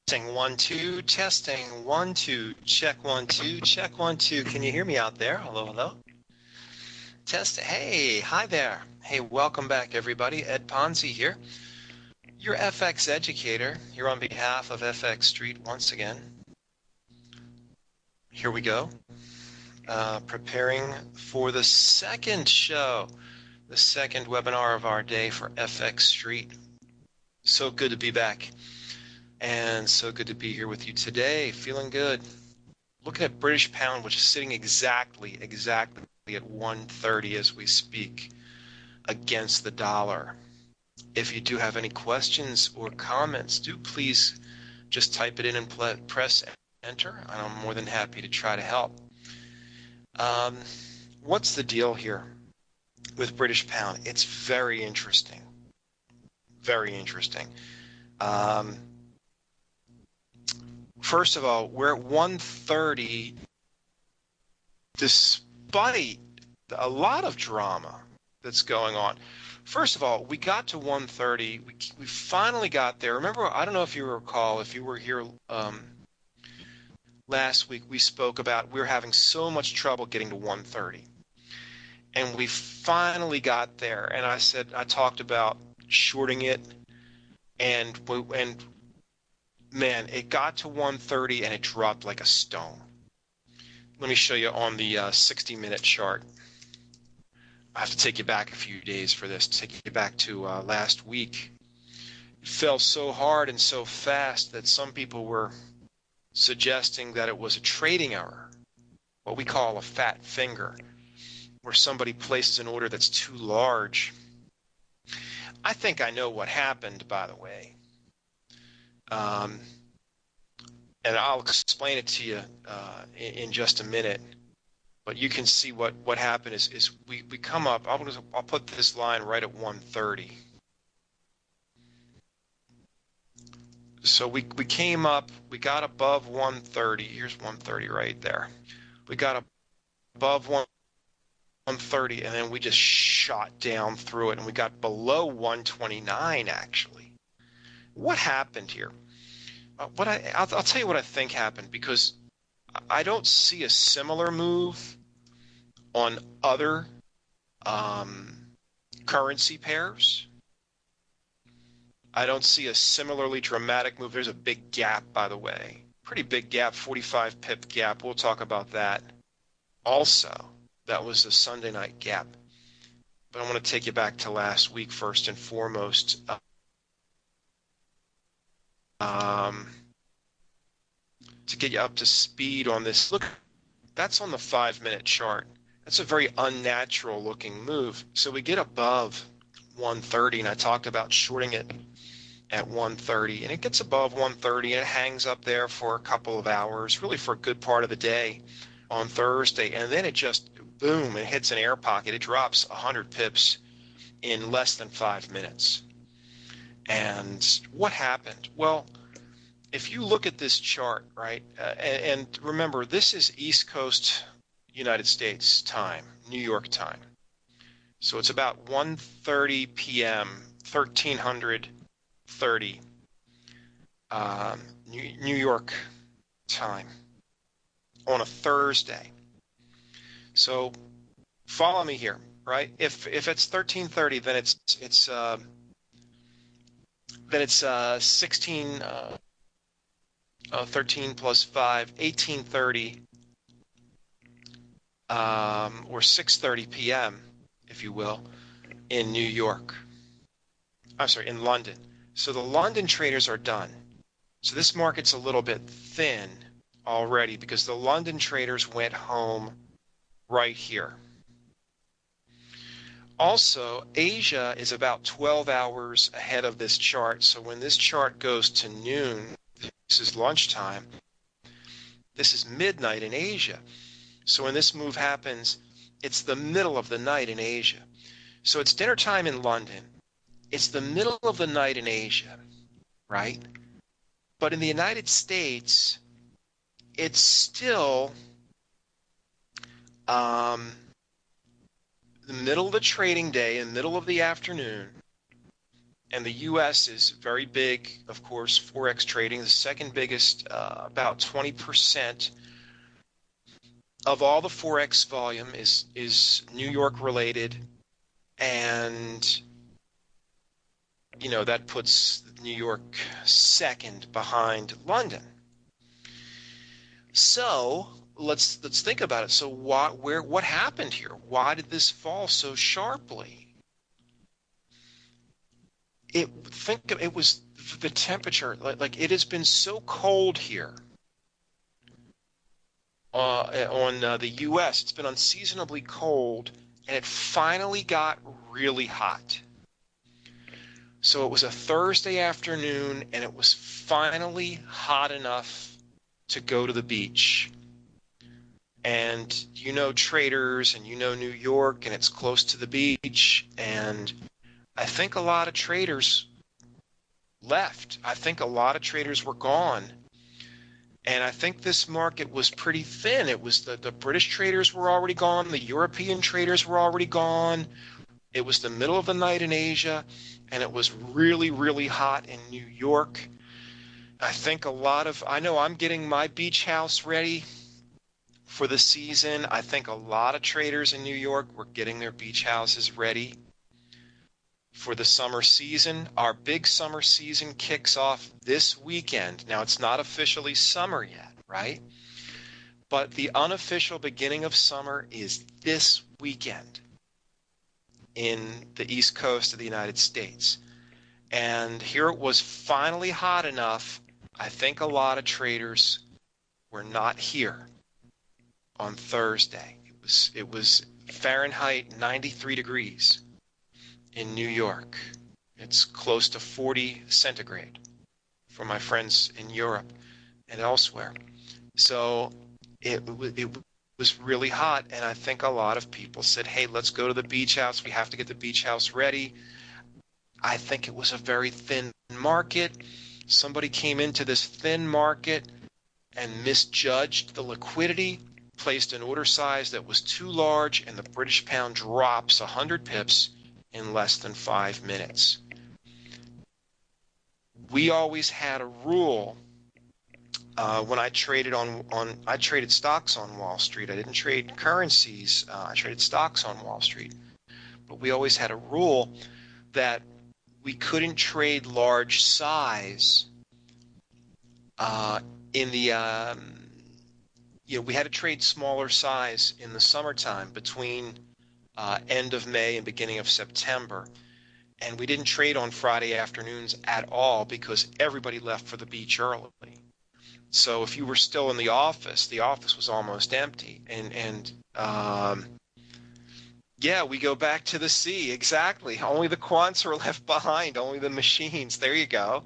Testing 1 2, testing 1 2, check 1 2, check 1 2. Can you hear me out there? Hello, hello. Test. Hey, hi there. Hey, welcome back, everybody. Ed Ponsi here, your FX educator, here on behalf of FX Street once again. Here we go. Preparing for the second show, the second webinar of our day for FX Street. So good to be back. And so good to be here with you today. Feeling good. Looking at British pound, which is sitting exactly at 130 as we speak against the dollar. If you do have any questions or comments, do please just type it in and press enter. I'm more than happy to try to help. What's the deal here with British pound? It's very interesting. Very interesting. First of all, we're at 130 despite a lot of drama that's going on. First of all, we got to 130. We finally got there. Remember, I don't know if you recall, if you were here last week, we spoke about we were having so much trouble getting to 130. And we finally got there. And I talked about shorting it, and man, it got to 130 and it dropped like a stone. Let me show you on the 60-minute chart. I have to take you back a few days for this, take you back to last week. It fell so hard and so fast that some people were suggesting that it was a trading error, what we call a fat finger, where somebody places an order that's too large. I think I know what happened, by the way. And I'll explain it to you in just a minute. But you can see what happened is we come up. I'll put this line right at 130. So we came up. We got above 130. Here's 130 right there. We got above 130, and then we just shot down through it, and we got below 129 actually. What happened here? I'll tell you what I think happened, because I don't see a similar move on other currency pairs. I don't see a similarly dramatic move. There's a big gap, by the way. Pretty big gap, 45 pip gap. We'll talk about that. Also, that was a Sunday night gap. But I want to take you back to last week first and foremost. To get you up to speed on this. Look, that's on the 5-minute chart. That's a very unnatural looking move. So we get above 130, and I talked about shorting it at 130, and it gets above 130 and it hangs up there for a couple of hours, really for a good part of the day on Thursday, and then it just boom, it hits an air pocket. It drops 100 pips in less than 5 minutes. And what happened? Well, if you look at this chart, right, and remember, this is East Coast United States time, New York time. So it's about 1:30 p.m., 1330 New York time on a Thursday. So follow me here, right? If it's 1330, then it's 16. 13 plus 5, 18:30, or 6:30 p.m., if you will, in New York. I'm sorry, in London. So the London traders are done. So this market's a little bit thin already because the London traders went home right here. Also, Asia is about 12 hours ahead of this chart. So when this chart goes to noon, this is lunchtime, this is midnight in Asia. So when this move happens, it's the middle of the night in Asia. So it's dinner time in London. It's the middle of the night in Asia, right? But in the United States, it's still the middle of the trading day, in the middle of the afternoon, And the U.S. is very big, of course, Forex trading. The second biggest, about 20% of all the Forex volume is New York related. And, you know, that puts New York second behind London. So let's think about it. So what happened here? Why did this fall so sharply? It was the temperature. Like it has been so cold here on the U.S. It's been unseasonably cold, and it finally got really hot. So it was a Thursday afternoon, and it was finally hot enough to go to the beach. And you know traders, and you know New York, and it's close to the beach, and I think a lot of traders left. I think a lot of traders were gone. And I think this market was pretty thin. It was the British traders were already gone. The European traders were already gone. It was the middle of the night in Asia, and it was really, really hot in New York. I think I know I'm getting my beach house ready for the season. I think a lot of traders in New York were getting their beach houses ready for the summer season. Our big summer season kicks off this weekend. Now, it's not officially summer yet, right? But the unofficial beginning of summer is this weekend in the East Coast of the United States. And here it was finally hot enough. I think a lot of traders were not here on Thursday. It was Fahrenheit 93 degrees in New York. It's close to 40 centigrade for my friends in Europe and elsewhere. So it was really hot, and I think a lot of people said, hey, let's go to the beach house. We have to get the beach house ready. I think it was a very thin market. Somebody came into this thin market and misjudged the liquidity, placed an order size that was too large, and the British pound drops 100 pips in less than 5 minutes. We always had a rule when I traded I traded stocks on Wall Street. I didn't trade currencies. I traded stocks on Wall Street. But we always had a rule that we couldn't trade large size in the we had to trade smaller size in the summertime between end of May and beginning of September. And we didn't trade on Friday afternoons at all because everybody left for the beach early. So if you were still in the office was almost empty. And we go back to the sea. Exactly. Only the quants are left behind, only the machines. There you go.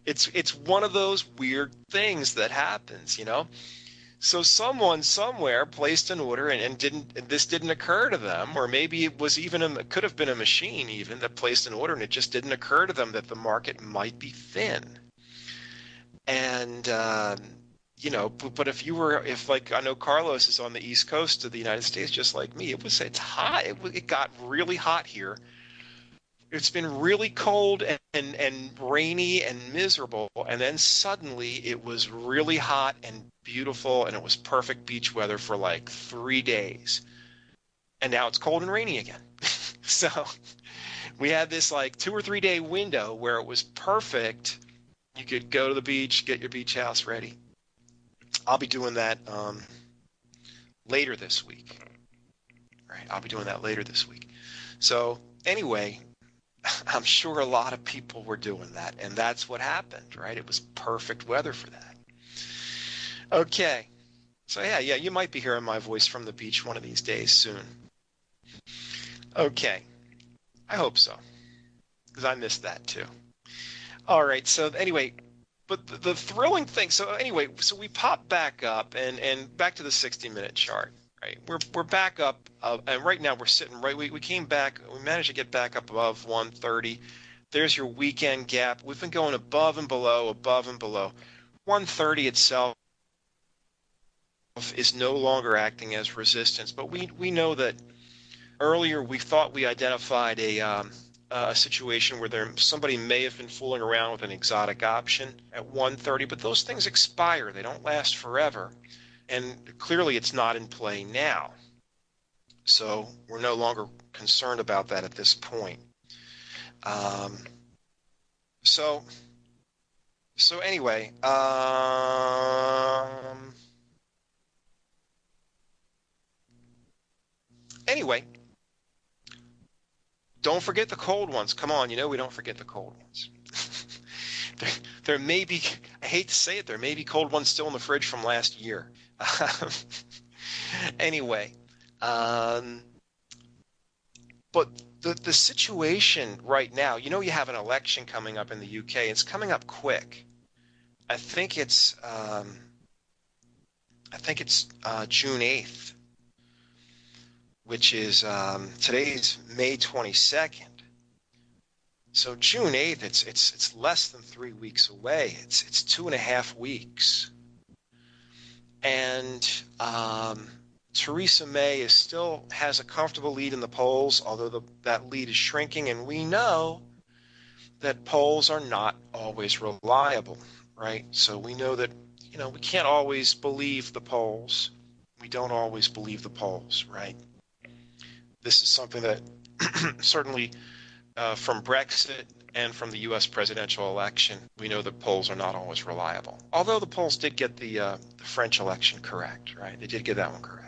It's one of those weird things that happens, you know. So someone somewhere placed an order and this didn't occur to them, or maybe it was it could have been a machine even that placed an order and it just didn't occur to them that the market might be thin. And but if like I know Carlos is on the East Coast of the United States just like me, it's hot. It got really hot here. It's been really cold and rainy and miserable, and then suddenly it was really hot and beautiful, and it was perfect beach weather for like 3 days. And now it's cold and rainy again. So we had this like 2 or 3 day window where it was perfect. You could go to the beach, get your beach house ready. I'll be doing that later this week. Right, I'll be doing that later this week. So anyway, I'm sure a lot of people were doing that, and that's what happened, right? It was perfect weather for that. Okay. So yeah, you might be hearing my voice from the beach one of these days soon. Okay. I hope so, because I missed that too. All right. So anyway, but the thrilling thing. So anyway, so we popped back up and back to the 60-minute chart. Right, we're back up, and right now we're sitting right. We came back. We managed to get back up above 130. There's your weekend gap. We've been going above and below, above and below. 130 itself is no longer acting as resistance, but we know that earlier we thought we identified a a situation where somebody may have been fooling around with an exotic option at 130, but those things expire. They don't last forever. And clearly it's not in play now. So we're no longer concerned about that at this point. So anyway, don't forget the cold ones. Come on, we don't forget the cold ones. there may be, I hate to say it, there may be cold ones still in the fridge from last year. Anyway, but the situation right now, you have an election coming up in the UK. It's coming up quick. I think it's June 8th, which is today's May 22nd. So June 8th, it's less than 3 weeks away. It's 2.5 weeks, and Theresa May still has a comfortable lead in the polls, although that lead is shrinking, and we know that polls are not always reliable, right? So we know that, we can't always believe the polls. We don't always believe the polls, right? This is something that certainly from Brexit and from the U.S. presidential election, we know that polls are not always reliable. Although the polls did get the French election correct, right? They did get that one correct.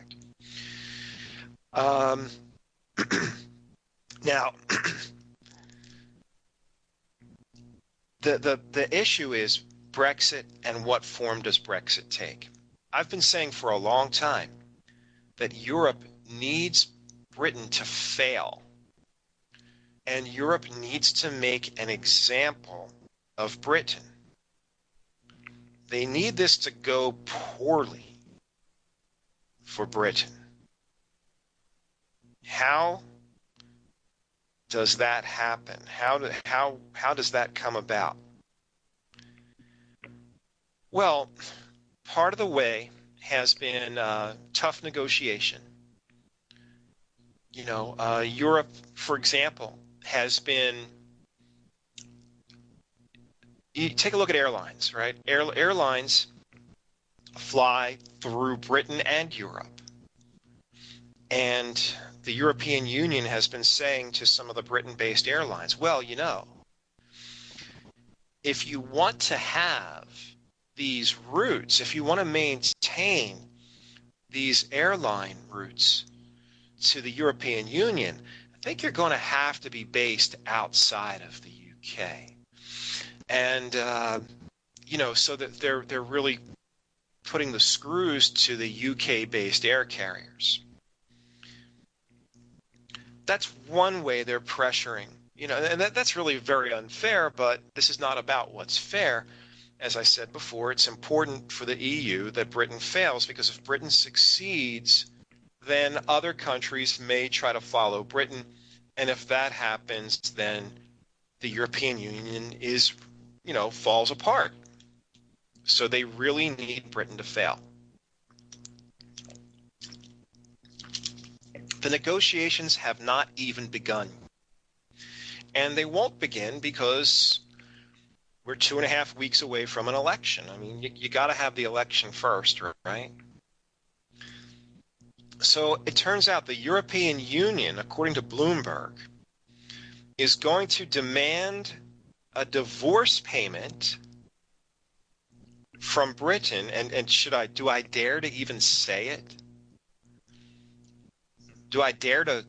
Now, the issue is Brexit and what form does Brexit take? I've been saying for a long time that Europe needs Britain to fail, and Europe needs to make an example of Britain. They need this to go poorly for Britain. How does that happen? How does that come about? Well, part of the way has been tough negotiation. Europe, for example, has been. You take a look at airlines, right? Airlines fly through Britain and Europe, and the European Union has been saying to some of the Britain-based airlines, well, if you want to have these routes, if you want to maintain these airline routes to the European Union, I think you're going to have to be based outside of the UK. And, so that they're really putting the screws to the UK-based air carriers. That's one way they're pressuring, and that's really very unfair, but this is not about what's fair. As I said before, it's important for the EU that Britain fails, because if Britain succeeds, then other countries may try to follow Britain. And if that happens, then the European Union falls apart. So they really need Britain to fail. The negotiations have not even begun. And they won't begin because we're 2.5 weeks away from an election. I mean, you got to have the election first, right? So it turns out the European Union, according to Bloomberg, is going to demand a divorce payment from Britain. And do I dare to even say it? Do I dare to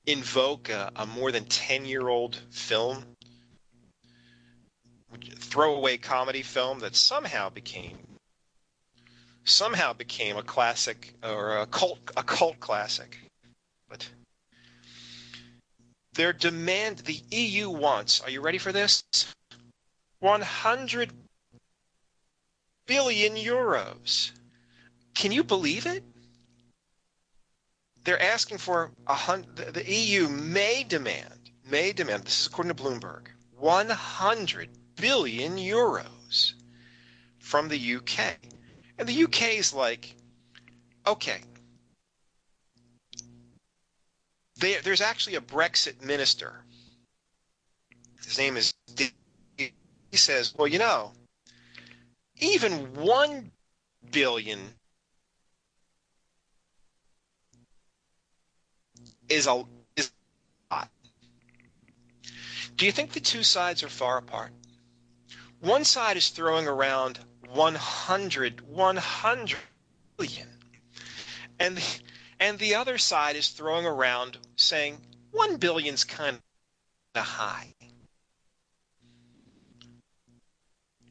invoke a more than 10-year-old film, throwaway comedy film that somehow became a classic, or a cult classic? But the EU wants, are you ready for this? 100 billion euros. Can you believe it? They're asking for the EU may demand, this is according to Bloomberg, 100 billion euros from the UK. And the UK is like, okay, There's actually a Brexit minister. His name is D. He says, well, even 1 billion is a lot. Do you think the two sides are far apart? One side is throwing around 100 billion. And the other side is throwing around saying 1 billion's kind of high.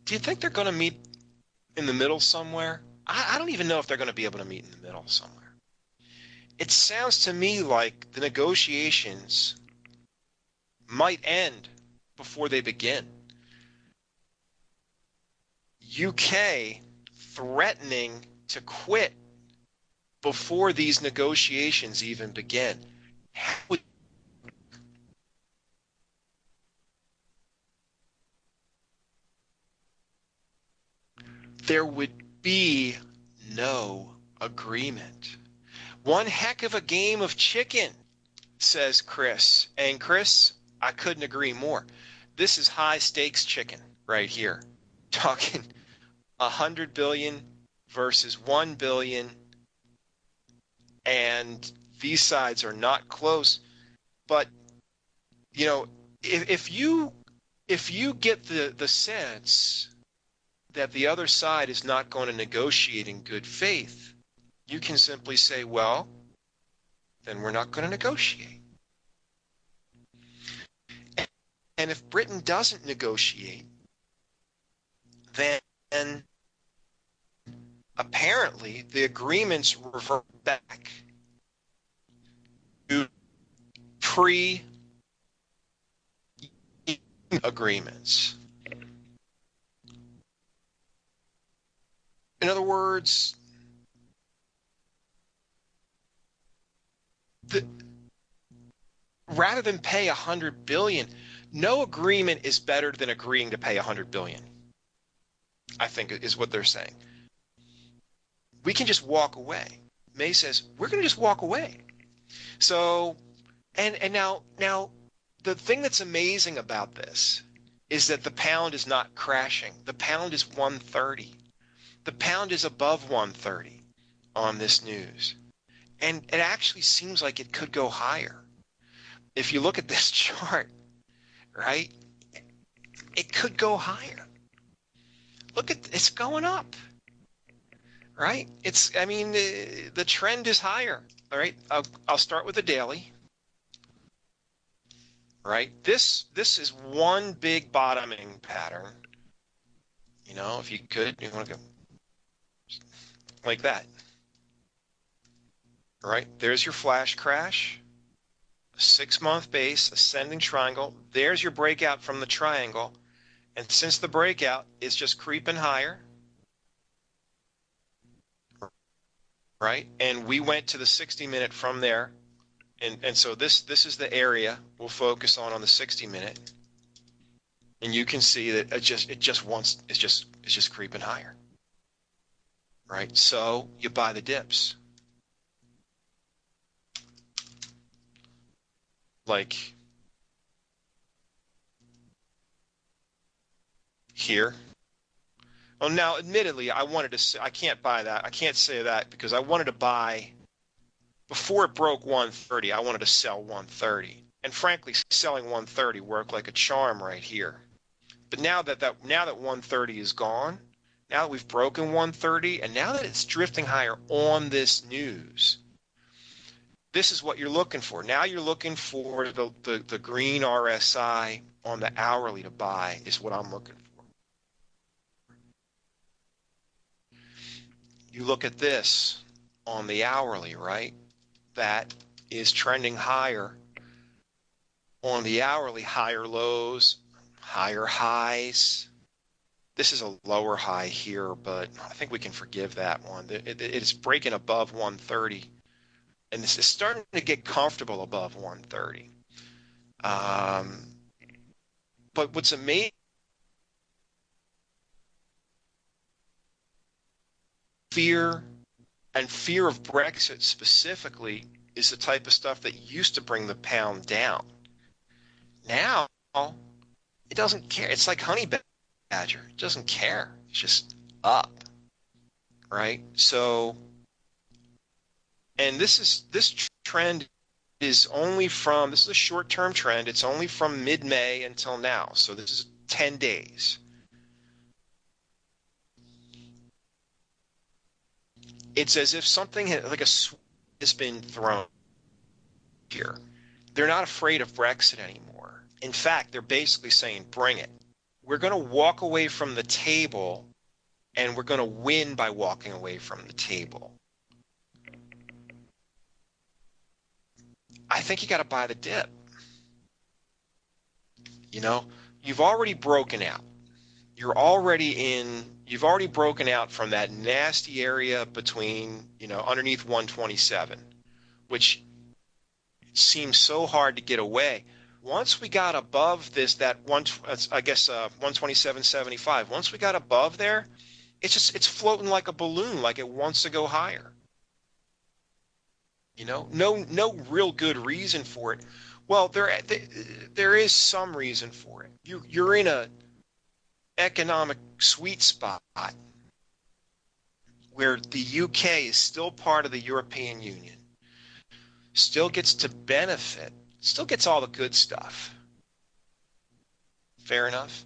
Do you think they're going to meet in the middle somewhere? I don't even know if they're going to be able to meet in the middle somewhere. It sounds to me like the negotiations might end before they begin. UK threatening to quit before these negotiations even begin. There would be no agreement. One heck of a game of chicken, says Chris. And Chris, I couldn't agree more. This is high stakes chicken right here. Talking 100 billion versus 1 billion. And these sides are not close. But, if you get the sense that the other side is not going to negotiate in good faith, you can simply say, well, then we're not going to negotiate. And if Britain doesn't negotiate, then apparently the agreements revert back to pre-agreements. In other words, rather than pay 100 billion, no agreement is better than agreeing to pay 100 billion, I think is what they're saying. We can just walk away. May says, we're going to just walk away. So, and now the thing that's amazing about this is that the pound is not crashing. The pound is 130. The pound is above 130 on this news. And it actually seems like it could go higher. If you look at this chart, right, it could go higher. Look it's going up, right? The trend is higher, all right? I'll start with the daily, right? This is one big bottoming pattern. If you could, you want to go like that. All right, there's your flash crash, a 6-month base, ascending triangle. There's your breakout from the triangle. And since the breakout is just creeping higher, right? And we went to the 60-minute from there. And so this is the area we'll focus on the 60-minute. And you can see that it's just creeping higher. Right? So you buy the dips. Like here. Well, now, admittedly, I can't buy that. I can't say that because I wanted to buy before it broke 130. I wanted to sell 130, and frankly, selling 130 worked like a charm right here. But now that 130 is gone, now that we've broken 130, and now that it's drifting higher on this news, this is what you're looking for. Now you're looking for the green RSI on the hourly to buy is what I'm looking for. You look at this on the hourly, right? That is trending higher on the hourly, higher lows, higher highs. This is a lower high here, but I think we can forgive that one. It's breaking above 130. And this is starting to get comfortable above 130. But what's amazing, fear of Brexit specifically is the type of stuff that used to bring the pound down. Now, it doesn't care. It's like honey badger. It doesn't care. It's just up, right? So, and this trend is only from, this is a short-term trend. It's only from mid-May until now. So this is 10 days. It's as if something has been thrown here. They're not afraid of Brexit anymore. In fact, they're basically saying, bring it. We're going to walk away from the table, and we're going to win by walking away from the table. I think you got to buy the dip. You know, you've already broken out. You've already broken out from that nasty area between, underneath 127, which seems so hard to get away. Once we got above that 127.75, once we got above there, it's floating like a balloon, like it wants to go higher. No real good reason for it. Well, there is some reason for it. You're in a economic sweet spot where the UK is still part of the European Union, still gets to benefit, still gets all the good stuff. Fair enough.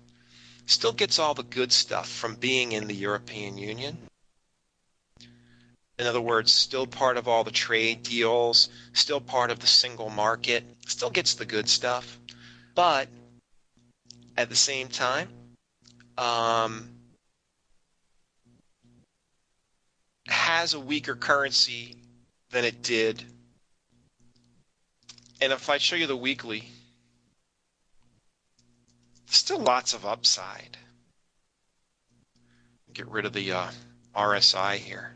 Still gets all the good stuff from being in the European Union. In other words, still part of all the trade deals, still part of the single market, still gets the good stuff. But at the same time, has a weaker currency than it did. And if I show you the weekly, still lots of upside. Get rid of the RSI here.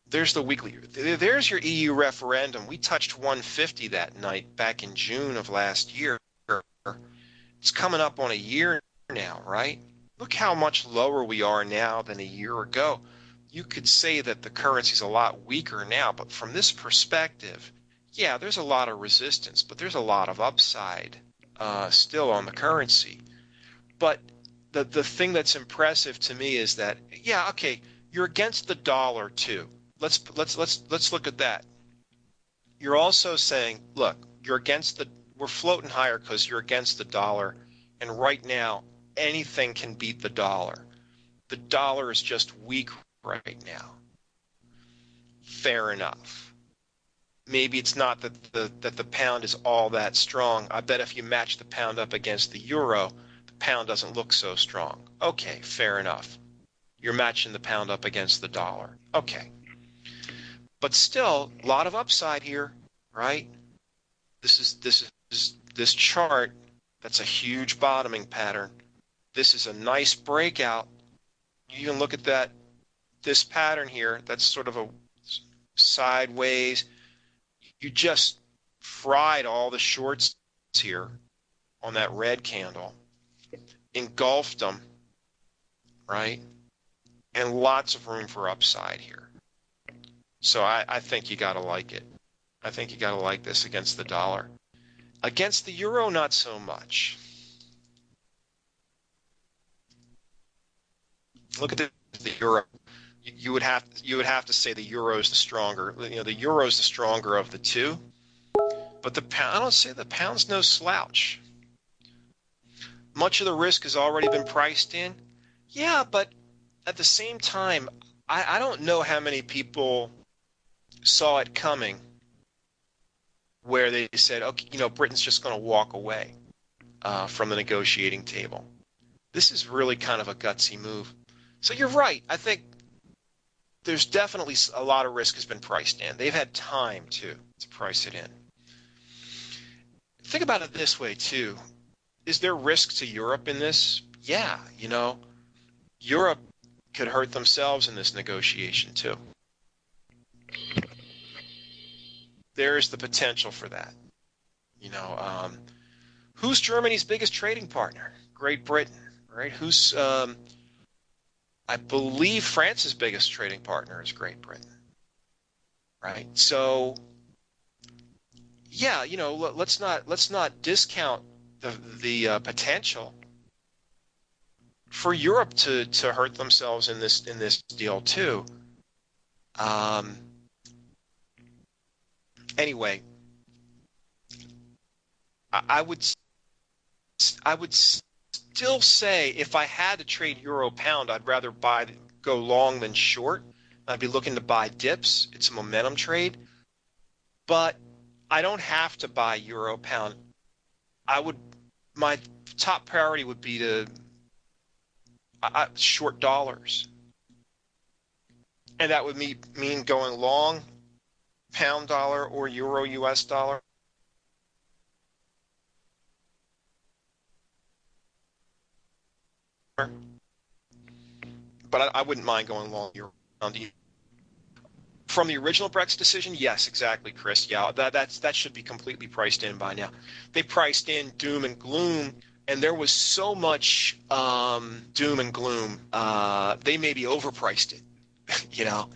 There's the weekly. There's your EU referendum. We touched 150 that night back in June of last year. It's coming up on a year now, right? Look how much lower we are now than a year ago. You could say that the currency's a lot weaker now, but from this perspective, yeah, there's a lot of resistance, but there's a lot of upside still on the currency. But the thing that's impressive to me is that, yeah, okay, you're against the dollar too. Let's look at that. You're also saying, look, we're floating higher because you're against the dollar, and right now anything can beat the dollar. The dollar is just weak right now. Fair enough. Maybe it's not that the pound is all that strong. I bet if you match the pound up against the euro, the pound doesn't look so strong. Okay, fair enough. You're matching the pound up against the dollar. Okay. But still, a lot of upside here, right? This chart, that's a huge bottoming pattern. This is a nice breakout. You can look at this pattern here. That's sort of a sideways. You just fried all the shorts here on that red candle, engulfed them, right? And lots of room for upside here. So I think you got to like it. I think you got to like this against the dollar. Against the euro, not so much. Look at the euro. You would have to say the euro is the stronger. The euro is the stronger of the two. But the pound, I don't say the pound's no slouch. Much of the risk has already been priced in. Yeah, but at the same time, I don't know how many people saw it coming where they said, okay, Britain's just going to walk away from the negotiating table. This is really kind of a gutsy move. So you're right. I think there's definitely a lot of risk has been priced in. They've had time to price it in. Think about it this way, too. Is there risk to Europe in this? Yeah, Europe could hurt themselves in this negotiation, too. There is the potential for that. Who's Germany's biggest trading partner? Great Britain, right? Who's I believe France's biggest trading partner is Great Britain, right? So yeah, let's not discount the potential for Europe to hurt themselves in this deal too. Um, anyway, I would still say if I had to trade euro pound, I'd rather go long than short. I'd be looking to buy dips. It's a momentum trade, but I don't have to buy euro pound. I would My top priority would be to short dollars, and that would mean going long pound dollar or euro US dollar. But I wouldn't mind going long euro pound. From the original Brexit decision, yes, exactly, Chris. Yeah, that should be completely priced in by now. They priced in doom and gloom, and there was so much doom and gloom. They maybe overpriced it, you know,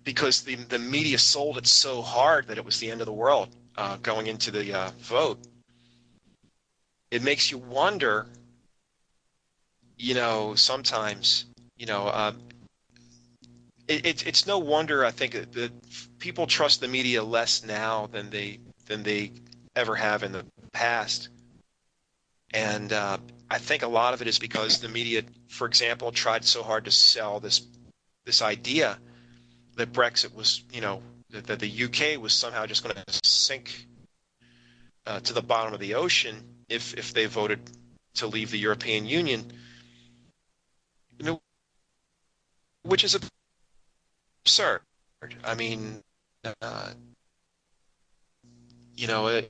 because the media sold it so hard that it was the end of the world going into the vote. It makes you wonder, sometimes, it's no wonder I think that people trust the media less now than they ever have in the past, and I think a lot of it is because the media, for example, tried so hard to sell this idea that Brexit was, that the UK was somehow just going to sink to the bottom of the ocean if they voted to leave the European Union, which is absurd. I mean, uh, you know,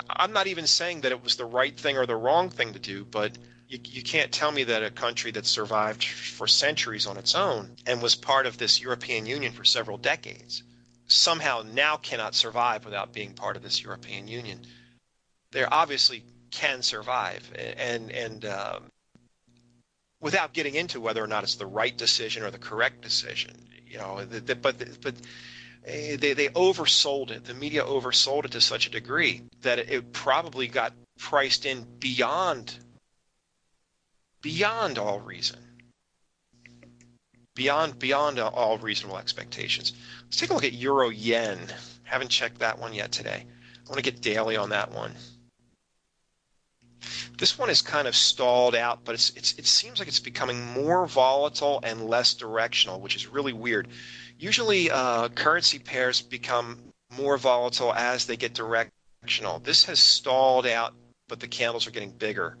I'm not even saying that it was the right thing or the wrong thing to do, but you can't tell me that a country that survived for centuries on its own and was part of this European Union for several decades somehow now cannot survive without being part of this European Union. They obviously can survive, and without getting into whether or not it's the right decision or the correct decision, but they oversold it. The media oversold it to such a degree that it probably got priced in beyond all reason, beyond all reasonable expectations. Let's take a look at euro yen. Haven't checked that one yet today. I want to get daily on that one. This one is kind of stalled out, but it seems like it's becoming more volatile and less directional, which is really weird. Usually, currency pairs become more volatile as they get directional. This has stalled out, but the candles are getting bigger.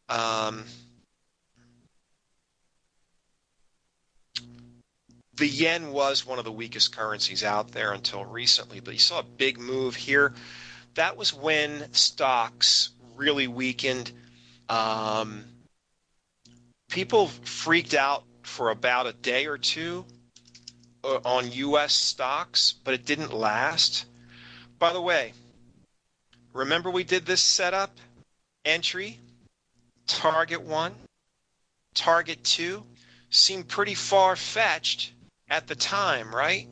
The yen was one of the weakest currencies out there until recently, but you saw a big move here. That was when stocks really weakened. People freaked out for about a day or two on U.S. stocks, but it didn't last. By the way, remember we did this setup? Entry, target 1, target 2, seemed pretty far-fetched at the time, right?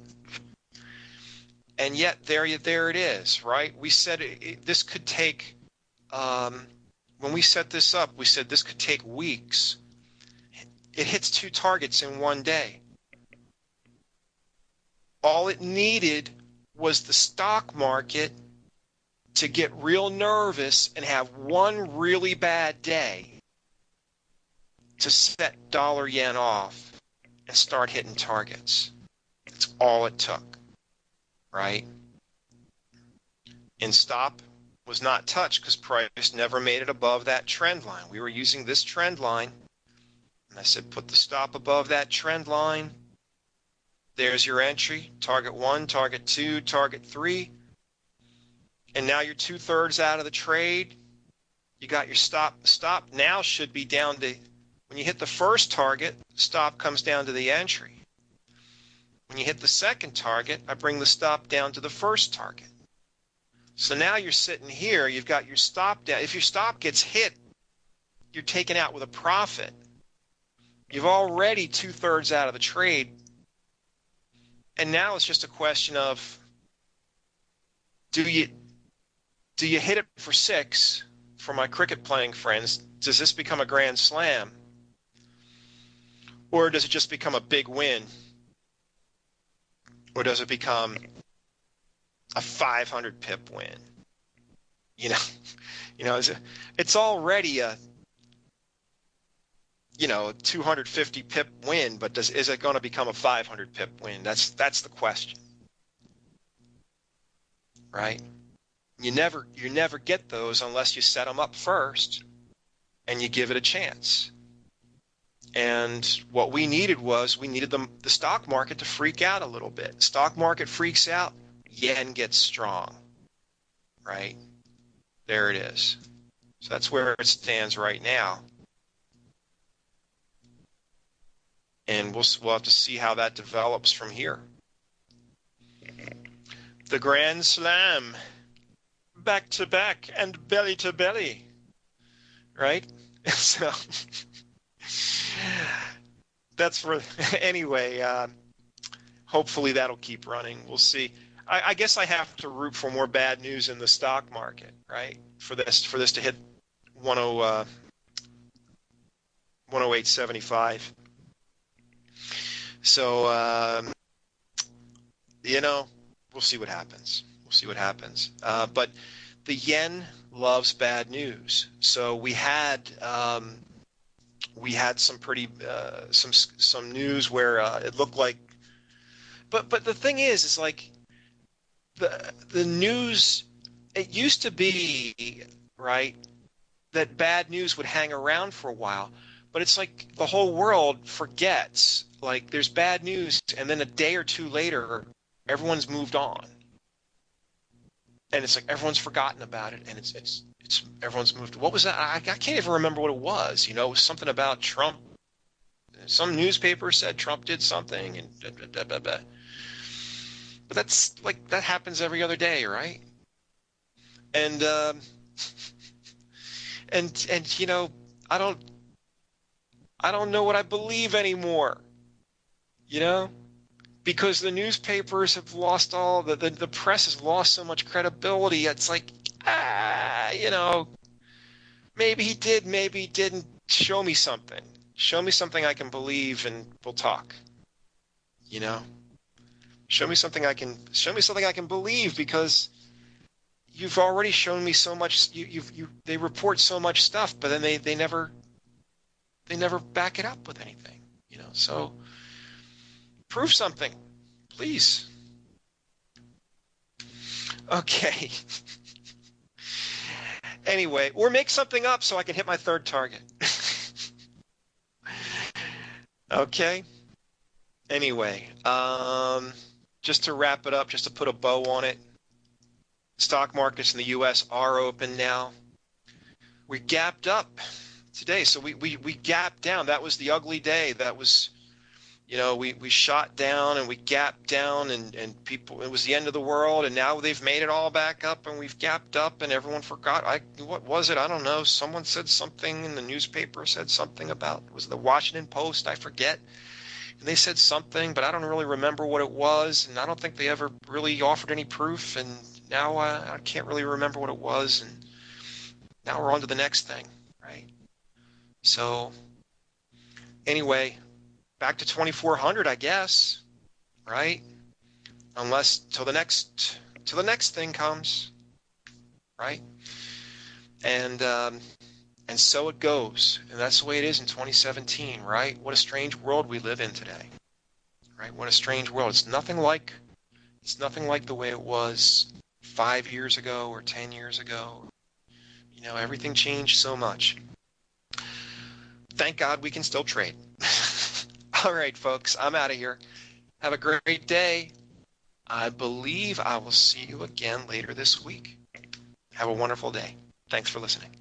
And yet there it is, right? We said this could take, when we set this up, we said this could take weeks. It hits 2 targets in one day. All it needed was the stock market to get real nervous and have one really bad day to set dollar yen off and start hitting targets. That's all it took, right? And stop was not touched because price never made it above that trend line. We were using this trend line, and I said put the stop above that trend line. There's your entry, target 1, target 2, target 3. And now you're 2/3 out of the trade. You got your stop. The stop now should be down to, when you hit the first target, stop comes down to the entry. When you hit the second target, I bring the stop down to the first target. So now you're sitting here, you've got your stop down. If your stop gets hit you're taken out with a profit. You've already 2/3 out of the trade. And now it's just a question of, do you hit it for 6 for my cricket playing friends? Does this become a grand slam? Or does it just become a big win? Or does it become a 500 pip win? It's already a 250 pip win, but is it going to become a 500 pip win? That's the question, right? You never get those unless you set them up first and you give it a chance. And what we needed the stock market to freak out a little bit. Stock market freaks out, yen gets strong, right? There it is. So that's where it stands right now. And we'll have to see how that develops from here. The Grand Slam, back to back and belly to belly, right? So that's for anyway. Hopefully that'll keep running. We'll see. I guess I have to root for more bad news in the stock market, right? For this to hit 108.75. So we'll see what happens. But the yen loves bad news. So we had some pretty some news where it looked like, but the thing is like the news. It used to be, right, that bad news would hang around for a while, but it's like the whole world forgets. Like there's bad news, and then a day or two later, everyone's moved on, and it's like everyone's forgotten about it, and it's everyone's moved. What was that? I can't even remember what it was. It was something about Trump. Some newspaper said Trump did something, and blah, blah, blah, blah, blah. But that's like that happens every other day, right? And I don't know what I believe anymore. Because the newspapers have lost all the press has lost so much credibility. It's like, maybe he did, maybe he didn't. Show me something. Show me something I can believe, and we'll talk. Show me something I can believe, because you've already shown me so much. They report so much stuff, but then they never back it up with anything. So prove something, please. Okay. Anyway, or make something up so I can hit my third target. Okay. Anyway, just to wrap it up, just to put a bow on it, stock markets in the U.S. are open now. We gapped up today, so we gapped down. That was the ugly day. That was, we shot down and we gapped down, and people, it was the end of the world, and now they've made it all back up, and we've gapped up, and everyone forgot. What was it? I don't know. Someone said something in the newspaper, said something about, was it the Washington Post? I forget. And they said something, but I don't really remember what it was, and I don't think they ever really offered any proof, and now I can't really remember what it was, and now we're on to the next thing, right? So anyway, back to 2,400, I guess, right? Unless till the next thing comes, right? And so it goes, and that's the way it is in 2017, right? What a strange world we live in today, right? What a strange world. It's nothing like the way it was 5 years ago or 10 years ago. Everything changed so much. Thank God we can still trade. All right, folks, I'm out of here. Have a great day. I believe I will see you again later this week. Have a wonderful day. Thanks for listening.